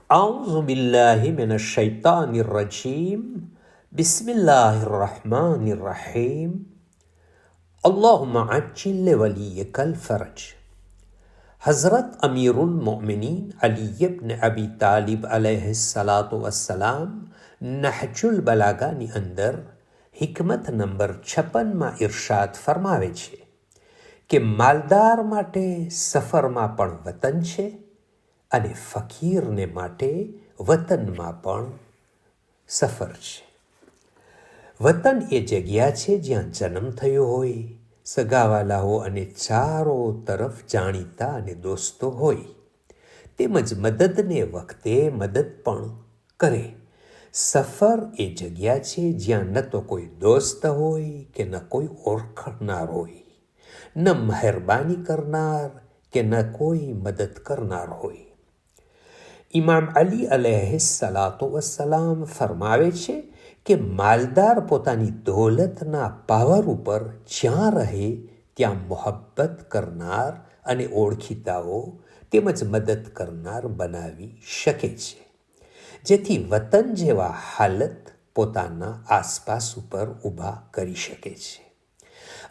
أعوذ بالله من الشيطان الرجيم بسم الله الرحمن الرحيم اللهم عجل لوليك الفرج. હઝરત અમીરુલ મોમિનીન અલી ઇબ્ન અબી તાલિબ અલૈહિસ્સલાતુ વસ્સલામ નહજુલ બલાગાની અંદર હિકમત નંબર 56માં ઇરશાદ ફરમાવે છે કે માલદાર માટે સફરમાં પણ વતન છે અને ફકીરને માટે વતનમાં પણ સફર છે. વતન એ જગ્યા છે જ્યાં જન્મ થયો હોય, સગાવાલાઓ અને ચારો તરફ જાણીતા અને દોસ્તો હોય, તેમજ મદદને વખતે મદદ પણ કરે. સફર એ જગ્યા છે જ્યાં ન તો કોઈ દોસ્ત હોય કે ન કોઈ ઓળખનાર હોય, ન મહેરબાની કરનાર કે ન કોઈ મદદ કરનાર હોય. ઇમામ અલી અલૈહિસ્સલાતુ વસ્સલામ ફરમાવે છે કે માલદાર પોતાની દોલતના પાવર ઉપર જ્યાં રહે ત્યાં મોહબ્બત કરનાર અને ઓળખીતાઓ તેમજ મદદ કરનાર બનાવી શકે છે, જેથી વતન જેવા હાલત પોતાના આસપાસ ઉપર ઊભા કરી શકે છે.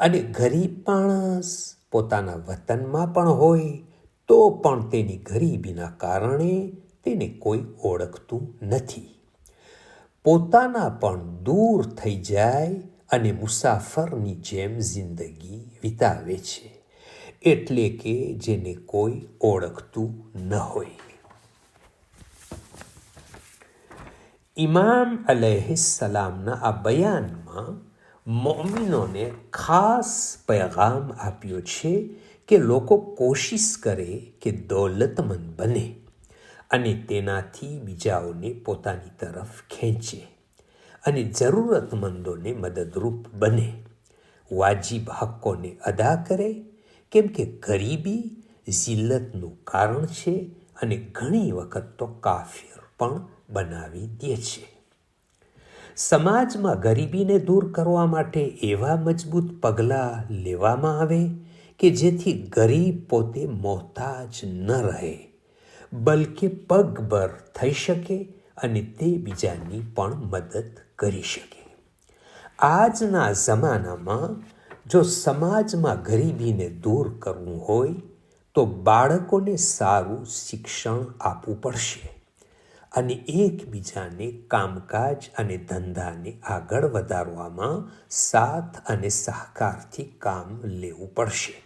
અને ગરીબ માણસ પોતાના વતનમાં પણ હોય તો પણ તેની ગરીબીના કારણે તેને કોઈ ઓળખતું નથી. પોતાના પણ દૂર થઈ જાય અને મુસાફરની જેમ જિંદગી વિતાવે છે, એટલે કે જેને કોઈ ઓળખતું ન હોય. ઇમામ અલૈહિસ્સલામના આ બયાનમાં મોમિનોને ખાસ પૈગામ આપ્યો છે કે લોકો કોશિશ કરે કે દોલતમંદ બને અને તેનાથી બીજાઓને પોતાની તરફ ખેંચે અને જરૂરતમંદોને મદદરૂપ બને, વાજિબ હક્કોને અદા કરે, કેમ કે ગરીબી જિલ્લતનું કારણ છે અને ઘણી વખત તો કાફિર પણ બનાવી દે છે. સમાજમાં ગરીબીને દૂર કરવા માટે એવા મજબૂત પગલાં લેવામાં આવે કે જેથી ગરીબ પોતે મોહતાજ ન રહે, બલકે પગભર થઈ શકે અને તે બીજાની પણ મદદ કરી શકે. આજના જમાનામાં જો સમાજમાં ગરીબીને દૂર કરવું હોય તો બાળકોને સારું શિક્ષણ આપવું પડશે અને એકબીજાને કામકાજ અને ધંધાને આગળ વધારવામાં સાથ અને સહકારથી કામ લેવું પડશે.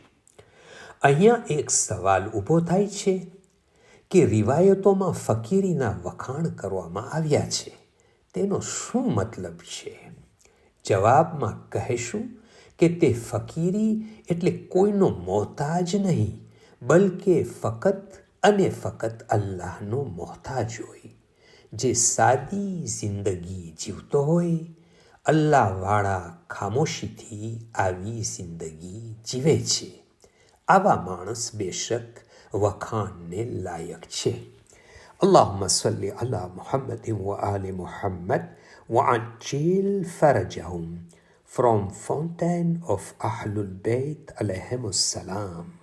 અહીંયા એક સવાલ ઊભો થાય છે કે રિવાયતોમાં ફકીરીના વખાણ કરવામાં આવ્યા છે, તેનો શું મતલબ છે? જવાબમાં કહેશું કે તે ફકીરી એટલે કોઈનો મોહતાજ નહીં, બલકે ફકત અને ફકત અલ્લાહનો મોહતાજ હોય, જે સાદી જિંદગી જીવતો હોય, અલ્લાહવાળા ખામોશીથી આવી જિંદગી જીવે છે. આવા માણસ બેશક વખાણને લાયક છે. اللهم صل على محمد وآل محمد وعجل فرجهم. From Fountain of Ahlul Bayt alayhim salam.